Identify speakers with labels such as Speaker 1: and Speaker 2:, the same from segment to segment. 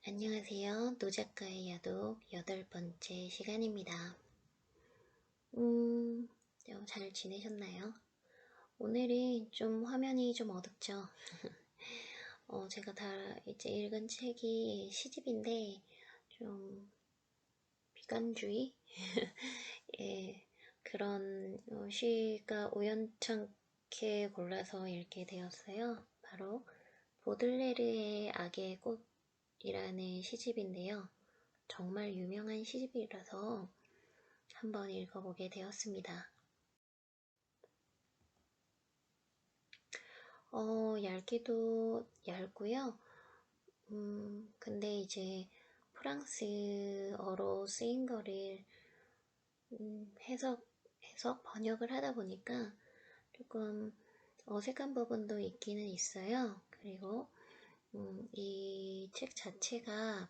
Speaker 1: 안녕하세요. 노작가의 야독 8번째 시간입니다. 잘 지내셨나요? 오늘은 좀 화면이 좀 어둡죠? 제가 다 이제 읽은 책이 시집인데, 좀 비관주의? 예, 그런 시가 우연찮게 골라서 읽게 되었어요. 바로 보들레르의 악의 꽃이라는 시집인데요. 정말 유명한 시집이라서 한번 읽어보게 되었습니다. 얇기도 얇고요. 근데 이제 프랑스어로 쓰인 거를 번역을 하다 보니까 조금 어색한 부분도 있기는 있어요. 그리고 이 책 자체가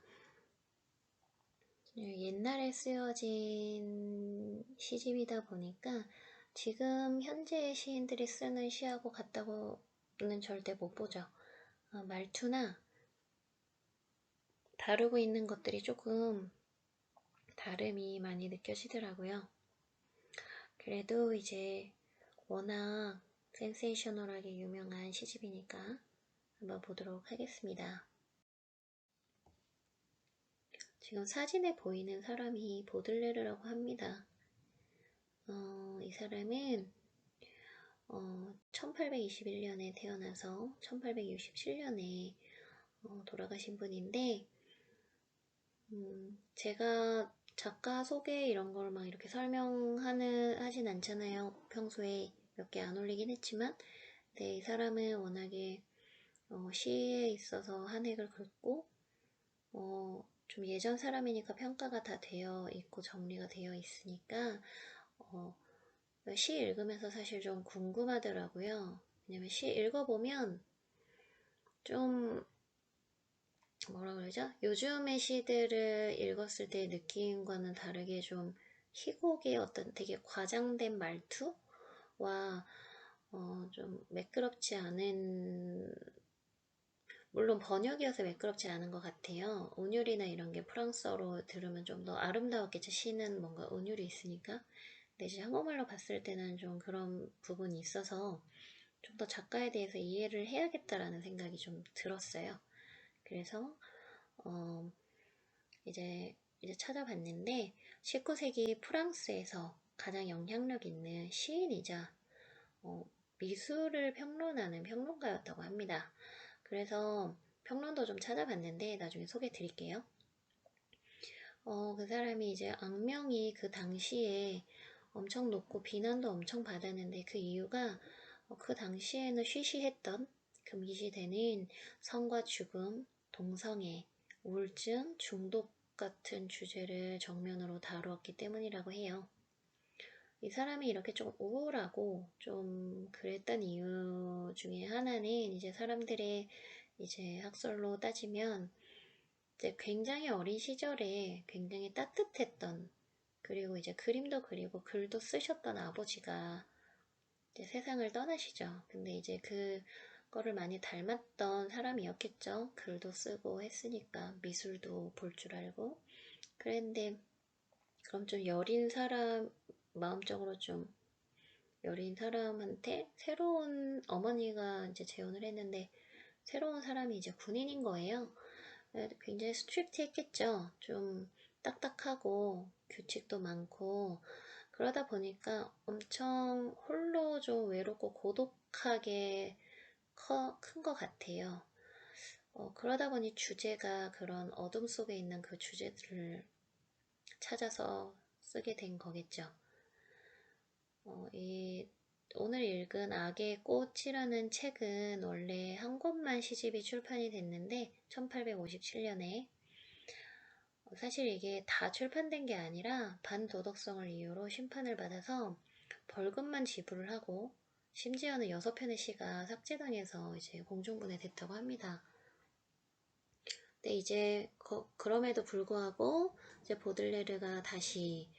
Speaker 1: 옛날에 쓰여진 시집이다 보니까 지금 현재 시인들이 쓰는 시하고 같다고는 절대 못 보죠. 말투나 다루고 있는 것들이 조금 다름이 많이 느껴지더라고요. 그래도 이제 워낙 센세이셔널하게 유명한 시집이니까 한번 보도록 하겠습니다. 지금 사진에 보이는 사람이 보들레르라고 합니다. 이 사람은 1821년에 태어나서 1867년에 돌아가신 분인데, 제가 작가 소개 이런 걸 막 이렇게 하진 않잖아요. 평소에 몇 개 안 올리긴 했지만, 네, 이 사람은 워낙에 시에 있어서 한 획을 긋고, 좀 예전 사람이니까 평가가 다 되어 있고 정리가 되어 있으니까, 시 읽으면서 사실 좀 궁금하더라고요. 왜냐면 시 읽어보면 좀 뭐라 그러죠? 요즘의 시들을 읽었을 때의 느낌과는 다르게 좀 희곡의 어떤 되게 과장된 말투와 좀 매끄럽지 않은, 물론 번역이어서 매끄럽지 않은 것 같아요. 운율이나 이런 게 프랑스어로 들으면 좀 더 아름다웠겠죠. 시는 뭔가 운율이 있으니까. 근데 이제 한국말로 봤을 때는 좀 그런 부분이 있어서 좀 더 작가에 대해서 이해를 해야겠다라는 생각이 좀 들었어요. 그래서 이제 찾아봤는데 19세기 프랑스에서 가장 영향력 있는 시인이자 미술을 평론하는 평론가였다고 합니다. 그래서 평론도 좀 찾아봤는데 나중에 소개해 드릴게요. 그 사람이 이제 악명이 그 당시에 엄청 높고 비난도 엄청 받았는데 그 이유가 그 당시에는 쉬쉬했던 금기시되는 성과 죽음, 동성애, 우울증, 중독 같은 주제를 정면으로 다루었기 때문이라고 해요. 이 사람이 이렇게 좀 우울하고 좀 그랬던 이유 중에 하나는 이제 사람들의 이제 학설로 따지면 이제 굉장히 어린 시절에 굉장히 따뜻했던, 그리고 이제 그림도 그리고 글도 쓰셨던 아버지가 이제 세상을 떠나시죠. 근데 이제 그거를 많이 닮았던 사람이었겠죠. 글도 쓰고 했으니까 미술도 볼 줄 알고. 그랬는데 그럼 좀 여린 사람, 마음적으로 좀 여린 사람한테 새로운 어머니가 이제 재혼을 했는데 새로운 사람이 이제 군인인 거예요. 굉장히 스트릭트 했겠죠. 좀 딱딱하고 규칙도 많고 그러다 보니까 엄청 홀로 좀 외롭고 고독하게 큰 것 같아요. 그러다 보니 주제가 그런 어둠 속에 있는 그 주제들을 찾아서 쓰게 된 거겠죠. 오늘 읽은 악의 꽃이라는 책은 원래 한 권만 시집이 출판이 됐는데 1857년에 사실 이게 다 출판된 게 아니라 반도덕성을 이유로 심판을 받아서 벌금만 지불을 하고 심지어는 6편의 시가 삭제당해서 이제 공중분해됐다고 합니다. 근데 이제 그럼에도 불구하고 이제 보들레르가 다시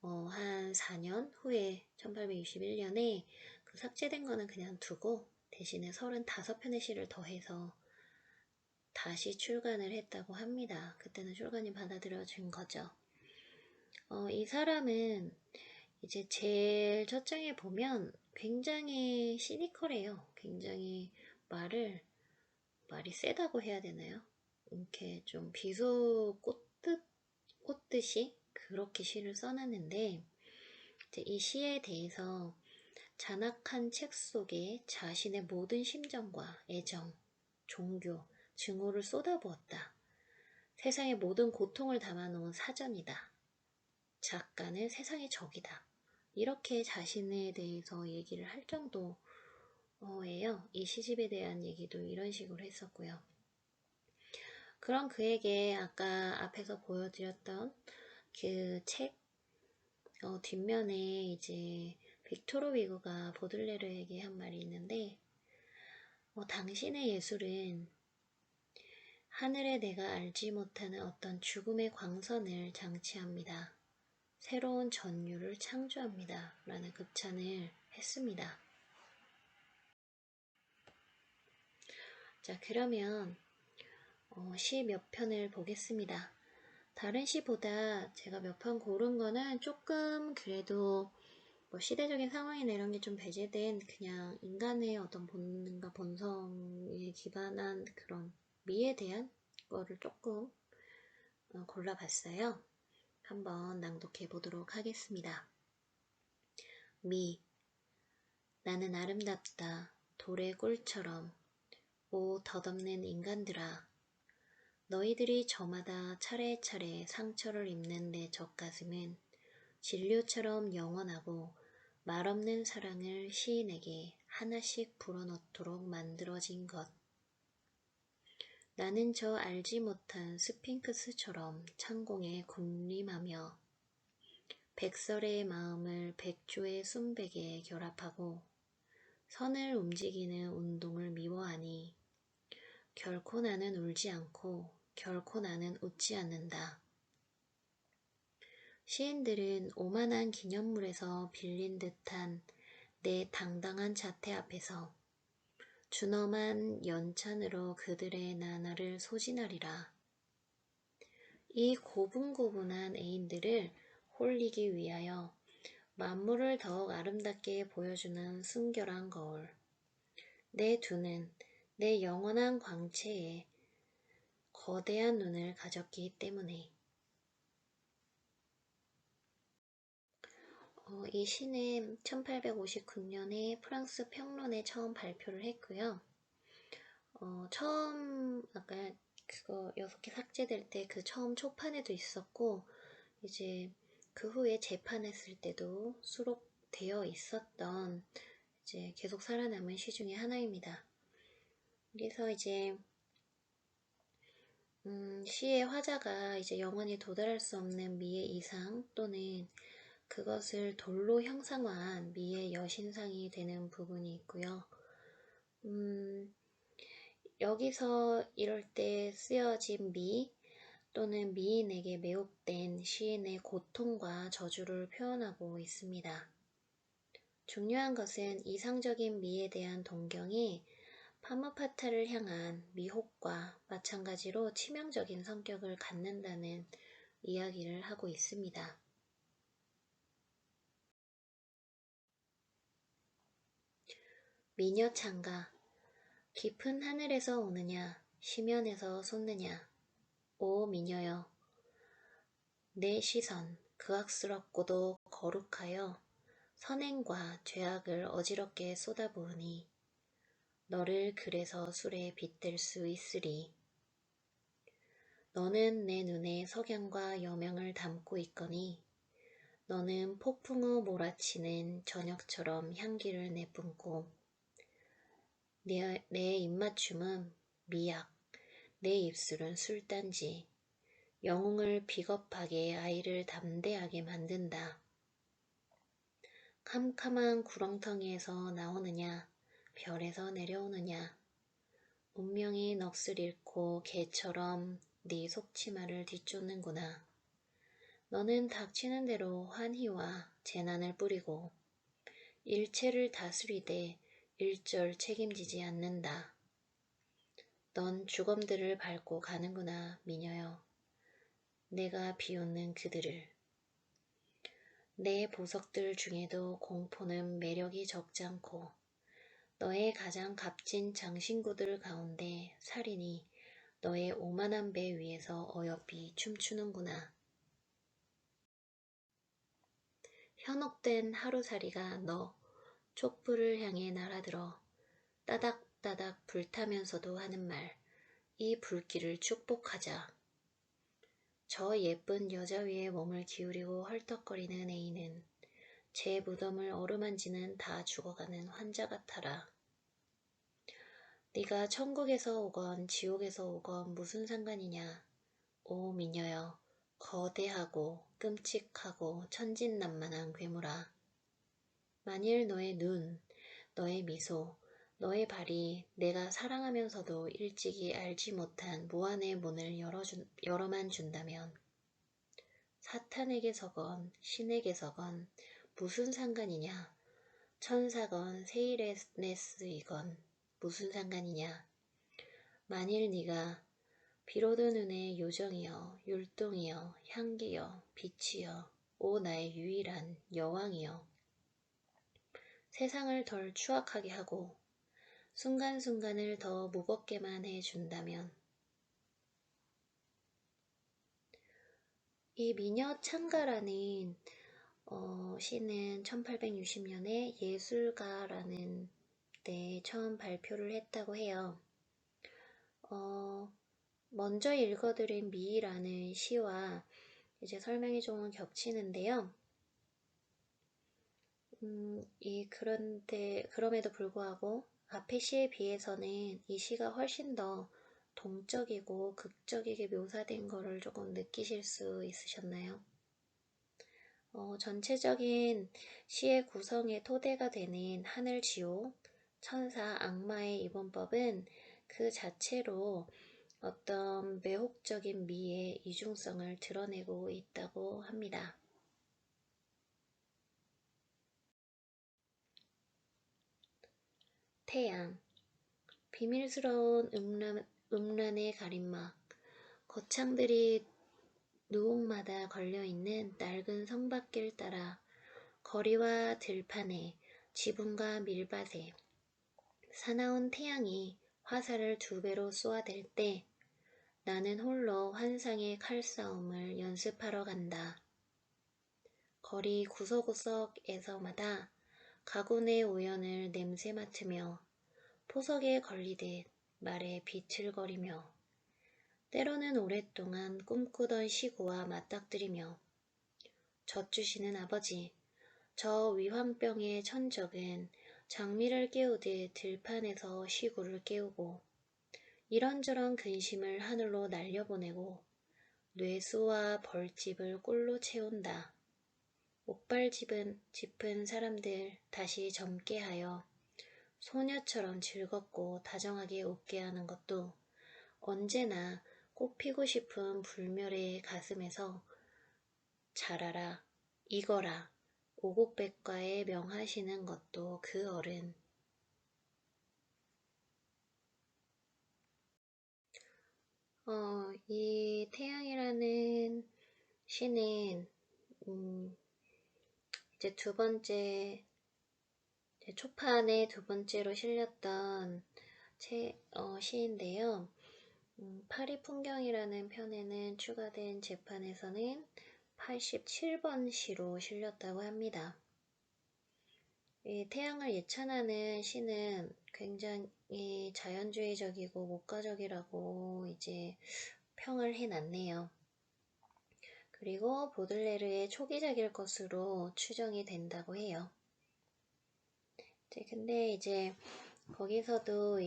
Speaker 1: 한 4년 후에 1861년에 그 삭제된 거는 그냥 두고 대신에 35편의 시를 더해서 다시 출간을 했다고 합니다. 그때는 출간이 받아들여진 거죠. 이 사람은 이제 제일 첫 장에 보면 굉장히 시니컬해요. 굉장히 말이 세다고 해야 되나요? 이렇게 좀 꽂듯이 그렇게 시를 써놨는데, 이제 이 시에 대해서 잔악한 책 속에 자신의 모든 심정과 애정, 종교, 증오를 쏟아부었다. 세상의 모든 고통을 담아놓은 사전이다. 작가는 세상의 적이다. 이렇게 자신에 대해서 얘기를 할 정도예요. 이 시집에 대한 얘기도 이런 식으로 했었고요. 그런 그에게 아까 앞에서 보여드렸던 그 책 뒷면에 이제 빅토르 위고가 보들레르에게 한 말이 있는데, 당신의 예술은 하늘에 내가 알지 못하는 어떤 죽음의 광선을 장치합니다. 새로운 전율을 창조합니다. 라는 극찬을 했습니다. 자, 그러면 시 몇 편을 보겠습니다. 다른 시보다 제가 몇 편 고른 거는 조금 그래도 뭐 시대적인 상황이나 이런 게 좀 배제된 그냥 인간의 어떤 본능과 본성에 기반한 그런 미에 대한 거를 조금 골라봤어요. 한번 낭독해 보도록 하겠습니다. 미, 나는 아름답다. 돌의 꿀처럼. 오 덧없는 인간들아. 너희들이 저마다 차례차례 상처를 입는 내 젖가슴은 진료처럼 영원하고 말없는 사랑을 시인에게 하나씩 불어넣도록 만들어진 것. 나는 저 알지 못한 스핑크스처럼 창공에 군림하며 백설의 마음을 백조의 순백에 결합하고 선을 움직이는 운동을 미워하니 결코 나는 울지 않고 결코 나는 웃지 않는다. 시인들은 오만한 기념물에서 빌린 듯한 내 당당한 자태 앞에서 준엄한 연찬으로 그들의 나날을 소진하리라. 이 고분고분한 애인들을 홀리기 위하여 만물을 더욱 아름답게 보여주는 순결한 거울. 내 두는 내 영원한 광채에 거대한 눈을 가졌기 때문에. 이 시는 1859년에 프랑스 평론에 처음 발표를 했고요. 처음 아까 그거 6개 삭제될 때 그 처음 초판에도 있었고, 이제 그 후에 재판했을 때도 수록되어 있었던 이제 계속 살아남은 시 중에 하나입니다. 그래서 이제 시의 화자가 이제 영원히 도달할 수 없는 미의 이상 또는 그것을 돌로 형상화한 미의 여신상이 되는 부분이 있고요. 여기서 이럴 때 쓰여진 미 또는 미인에게 매혹된 시인의 고통과 저주를 표현하고 있습니다. 중요한 것은 이상적인 미에 대한 동경이 파무파타를 향한 미혹과 마찬가지로 치명적인 성격을 갖는다는 이야기를 하고 있습니다. 미녀 창가, 깊은 하늘에서 오느냐, 심연에서 솟느냐. 오 미녀여, 내 시선, 그악스럽고도 거룩하여 선행과 죄악을 어지럽게 쏟아부으니 너를 그래서 술에 빗댈 수 있으리. 너는 내 눈에 석양과 여명을 담고 있거니 너는 폭풍 후 몰아치는 저녁처럼 향기를 내뿜고 내 입맞춤은 미약, 내 입술은 술단지, 영웅을 비겁하게 아이를 담대하게 만든다. 캄캄한 구렁텅이에서 나오느냐, 별에서 내려오느냐, 운명이 넋을 잃고 개처럼 네 속치마를 뒤쫓는구나. 너는 닥치는 대로 환희와 재난을 뿌리고 일체를 다스리되 일절 책임지지 않는다. 넌 주검들을 밟고 가는구나, 미녀여. 내가 비웃는 그들을. 내 보석들 중에도 공포는 매력이 적지 않고 너의 가장 값진 장신구들 가운데 살인이 너의 오만한 배 위에서 어여삐 춤추는구나. 현혹된 하루살이가 너 촛불을 향해 날아들어 따닥따닥 불타면서도 하는 말, 이 불길을 축복하자. 저 예쁜 여자 위에 몸을 기울이고 헐떡거리는 애인은 제 무덤을 어루만지는 다 죽어가는 환자 같아라. 네가 천국에서 오건 지옥에서 오건 무슨 상관이냐. 오 미녀여, 거대하고 끔찍하고 천진난만한 괴물아. 만일 너의 눈, 너의 미소, 너의 발이 내가 사랑하면서도 일찍이 알지 못한 무한의 문을 열어만 준다면 사탄에게서건 신에게서건 무슨 상관이냐. 천사건 세이레네스이건 무슨 상관이냐. 만일 네가 비로드 눈의 요정이여 율동이여 향기여 빛이여 오 나의 유일한 여왕이여 세상을 덜 추악하게 하고 순간순간을 더 무겁게만 해준다면 이 미녀 창가라는 시는 1860년에 예술가라는 데 처음 발표를 했다고 해요. 먼저 읽어드린 미라는 시와 이제 설명이 좀 겹치는데요. 그럼에도 불구하고 앞의 시에 비해서는 이 시가 훨씬 더 동적이고 극적이게 묘사된 거를 조금 느끼실 수 있으셨나요? 전체적인 시의 구성의 토대가 되는 하늘 지옥, 천사, 악마의 이분법은 그 자체로 어떤 매혹적인 미의 이중성을 드러내고 있다고 합니다. 태양, 비밀스러운 음란의 가림막, 거창들이 누옥마다 걸려있는 낡은 성밖길 따라 거리와 들판에 지붕과 밀밭에 사나운 태양이 화살을 2배로 쏘아댈 때 나는 홀로 환상의 칼싸움을 연습하러 간다. 거리 구석구석에서마다 가군의 우연을 냄새 맡으며 포석에 걸리듯 말에 비틀거리며 때로는 오랫동안 꿈꾸던 시구와 맞닥뜨리며 젖주시는 아버지, 저 위황병의 천적은 장미를 깨우듯 들판에서 시구를 깨우고 이런저런 근심을 하늘로 날려보내고 뇌수와 벌집을 꿀로 채운다. 목발 짚은 사람들 다시 젊게 하여 소녀처럼 즐겁고 다정하게 웃게 하는 것도 언제나 꽃피고 싶은 불멸의 가슴에서 자라라, 익어라, 오곡백과에 명하시는 것도 그 어른. 이 태양이라는 시는 이제 초판에 2번째로 실렸던 시인데요. 파리 풍경이라는 편에는 추가된 재판에서는 87번 시로 실렸다고 합니다. 이 태양을 예찬하는 시는 굉장히 자연주의적이고 목가적이라고 이제 평을 해놨네요. 그리고 보들레르의 초기작일 것으로 추정이 된다고 해요. 근데 이제 거기서도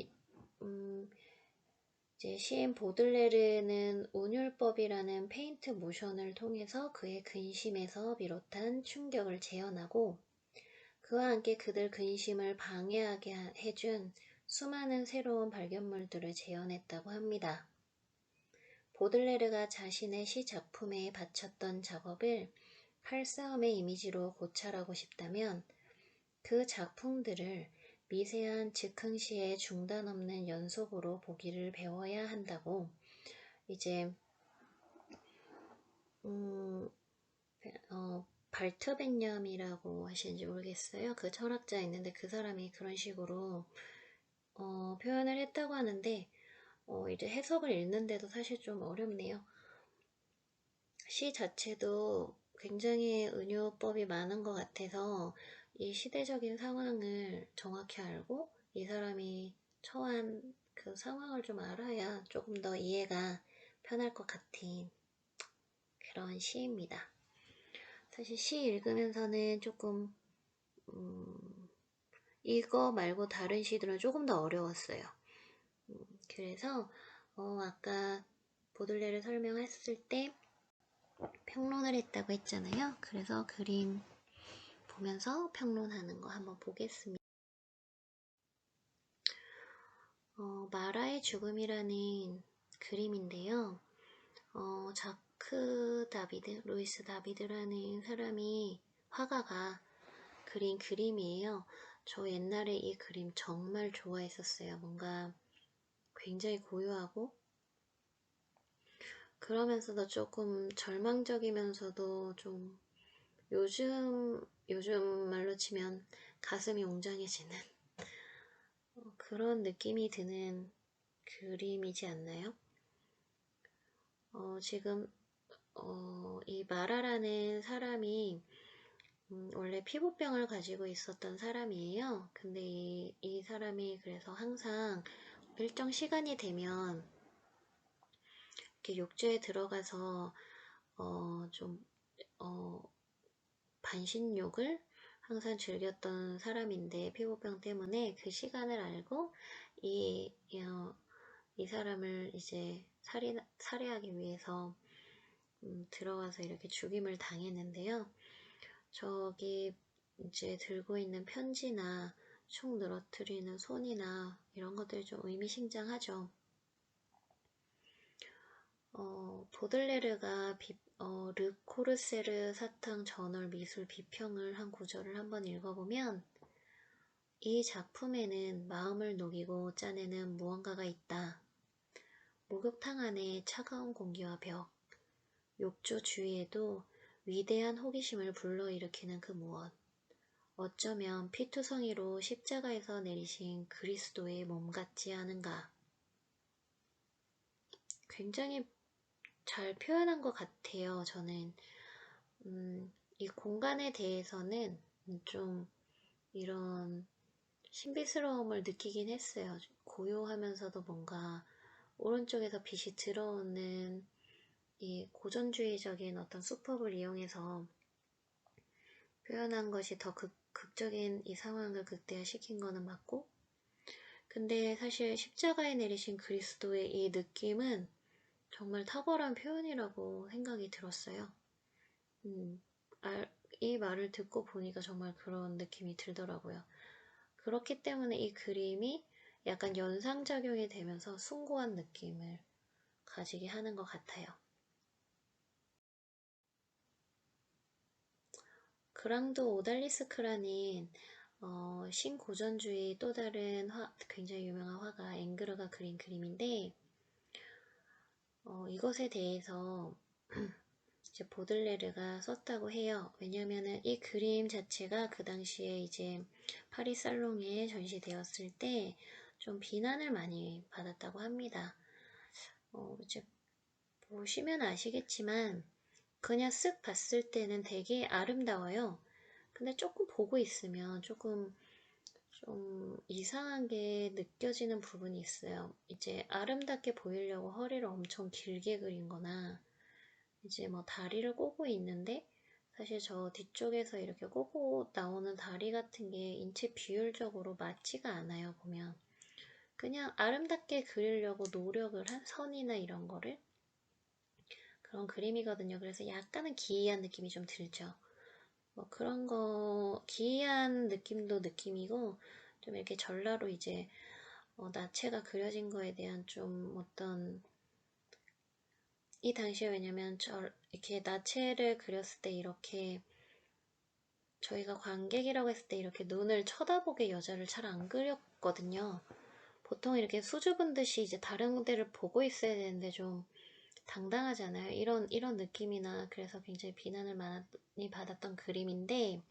Speaker 1: 이제 시인 보들레르는 운율법이라는 페인트 모션을 통해서 그의 근심에서 비롯한 충격을 재현하고 그와 함께 그들 근심을 방해하게 해준 수많은 새로운 발견물들을 재현했다고 합니다. 보들레르가 자신의 시 작품에 바쳤던 작업을 칼싸움의 이미지로 고찰하고 싶다면 그 작품들을 미세한 즉흥시에 중단 없는 연속으로 보기를 배워야 한다고. 이제 발트벤념이라고 하시는지 모르겠어요. 그 철학자 있는데 그 사람이 그런 식으로 표현을 했다고 하는데 이제 해석을 읽는데도 사실 좀 어렵네요. 시 자체도 굉장히 은유법이 많은 것 같아서 이 시대적인 상황을 정확히 알고 이 사람이 처한 그 상황을 좀 알아야 조금 더 이해가 편할 것 같은 그런 시입니다. 사실 시 읽으면서는 조금 이거 말고 다른 시들은 조금 더 어려웠어요. 그래서 아까 보들레를 설명했을 때 평론을 했다고 했잖아요. 그래서 그림 보면서 평론하는 거 한번 보겠습니다. 마라의 죽음이라는 그림인데요. 자크 다비드, 루이스 다비드라는 사람이 화가가 그린 그림이에요. 저 옛날에 이 그림 정말 좋아했었어요. 뭔가 굉장히 고요하고 그러면서도 조금 절망적이면서도 좀 요즘 말로 치면 가슴이 웅장해지는 그런 느낌이 드는 그림이지 않나요? 지금 이 마라라는 사람이 원래 피부병을 가지고 있었던 사람이에요. 근데 이 사람이 그래서 항상 일정 시간이 되면 이렇게 욕조에 들어가서 좀 반신욕을 항상 즐겼던 사람인데 피부병 때문에 그 시간을 알고 이 사람을 이제 살해하기 위해서 들어가서 이렇게 죽임을 당했는데요. 저기 이제 들고 있는 편지나 총 늘어뜨리는 손이나 이런 것들이 좀 의미심장하죠. 보들레르가 르 코르세르 사탕 전월 미술 비평을 한 구절을 한번 읽어보면 이 작품에는 마음을 녹이고 짜내는 무언가가 있다. 목욕탕 안에 차가운 공기와 벽, 욕조 주위에도 위대한 호기심을 불러일으키는 그 무엇. 어쩌면 피투성이로 십자가에서 내리신 그리스도의 몸 같지 않은가. 굉장히 잘 표현한 것 같아요. 저는 이 공간에 대해서는 좀 이런 신비스러움을 느끼긴 했어요. 고요하면서도 뭔가 오른쪽에서 빛이 들어오는 이 고전주의적인 어떤 수법을 이용해서 표현한 것이 더 극적인 이 상황을 극대화시킨 거는 맞고, 근데 사실 십자가에 내리신 그리스도의 이 느낌은 정말 탁월한 표현이라고 생각이 들었어요. 이 말을 듣고 보니까 정말 그런 느낌이 들더라고요. 그렇기 때문에 이 그림이 약간 연상작용이 되면서 숭고한 느낌을 가지게 하는 것 같아요. 그랑도 오달리스크라는 신고전주의 또 다른 굉장히 유명한 화가 앵그르가 그린 그림인데 이것에 대해서 이제 보들레르가 썼다고 해요. 왜냐면은 이 그림 자체가 그 당시에 이제 파리 살롱에 전시되었을 때 좀 비난을 많이 받았다고 합니다. 이제 보시면 아시겠지만 그냥 쓱 봤을 때는 되게 아름다워요. 근데 조금 보고 있으면 조금 좀 이상하게 느껴지는 부분이 있어요. 이제 아름답게 보이려고 허리를 엄청 길게 그린 거나 이제 뭐 다리를 꼬고 있는데 사실 저 뒤쪽에서 이렇게 꼬고 나오는 다리 같은 게 인체 비율적으로 맞지가 않아요. 보면 그냥 아름답게 그리려고 노력을 한 선이나 이런 거를 그런 그림이거든요. 그래서 약간은 기이한 느낌이 좀 들죠. 뭐 그런 거 기이한 느낌도 느낌이고 좀 이렇게 전라로 이제 나체가 그려진 거에 대한 좀 어떤 이 당시에 왜냐면 이렇게 나체를 그렸을 때 이렇게 저희가 관객이라고 했을 때 이렇게 눈을 쳐다보게 여자를 잘 안 그렸거든요. 보통 이렇게 수줍은 듯이 이제 다른 데를 보고 있어야 되는데 좀 당당하잖아요. 이런 느낌이나 그래서 굉장히 비난을 많이 받았던 그림인데,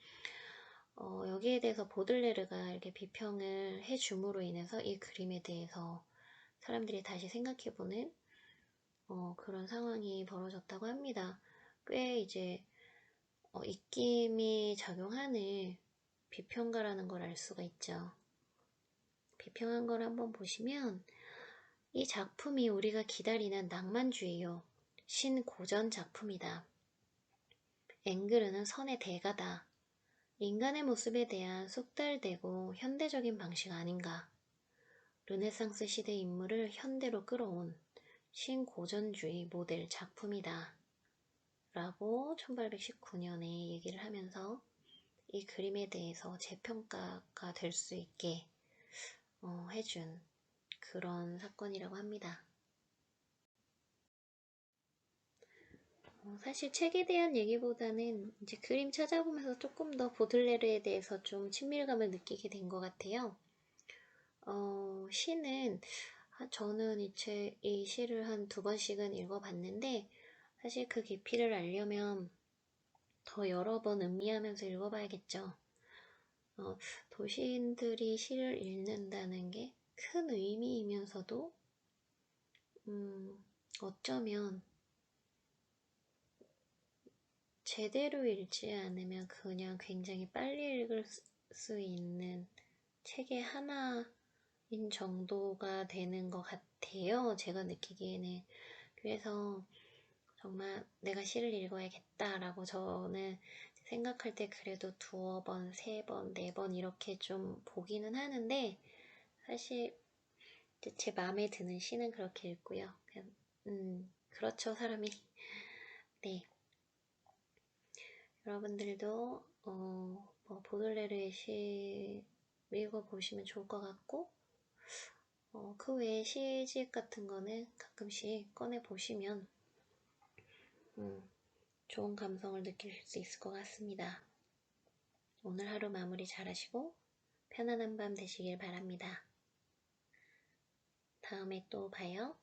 Speaker 1: 여기에 대해서 보들레르가 이렇게 비평을 해줌으로 인해서 이 그림에 대해서 사람들이 다시 생각해보는 그런 상황이 벌어졌다고 합니다. 꽤 이제 입김이 작용하는 비평가라는 걸 알 수가 있죠. 비평한 걸 한번 보시면 이 작품이 우리가 기다리는 낭만주의요. 신고전 작품이다. 앵그르는 선의 대가다. 인간의 모습에 대한 숙달되고 현대적인 방식 아닌가. 르네상스 시대 인물을 현대로 끌어온 신고전주의 모델 작품이다. 라고 1819년에 얘기를 하면서 이 그림에 대해서 재평가가 될 수 있게 해준 그런 사건이라고 합니다. 사실 책에 대한 얘기보다는 이제 그림 찾아보면서 조금 더 보들레르에 대해서 좀 친밀감을 느끼게 된 것 같아요. 시는 저는 이 시를 한 2번씩은 읽어봤는데 사실 그 깊이를 알려면 더 여러 번 음미하면서 읽어봐야겠죠. 도시인들이 시를 읽는다는 게 큰 의미이면서도 어쩌면 제대로 읽지 않으면 그냥 굉장히 빨리 읽을 수 있는 책의 하나인 정도가 되는 것 같아요. 제가 느끼기에는. 그래서 정말 내가 시를 읽어야겠다라고 저는 생각할 때 그래도 2번, 3번, 4번 이렇게 좀 보기는 하는데 사실 제 마음에 드는 시는 그렇게 읽고요. 그냥, 그렇죠, 사람이. 네. 여러분들도 보들레르의 시 읽어보시면 좋을 것 같고 그 외에 시집 같은 거는 가끔씩 꺼내보시면 좋은 감성을 느낄 수 있을 것 같습니다. 오늘 하루 마무리 잘하시고 편안한 밤 되시길 바랍니다. 다음에 또 봐요.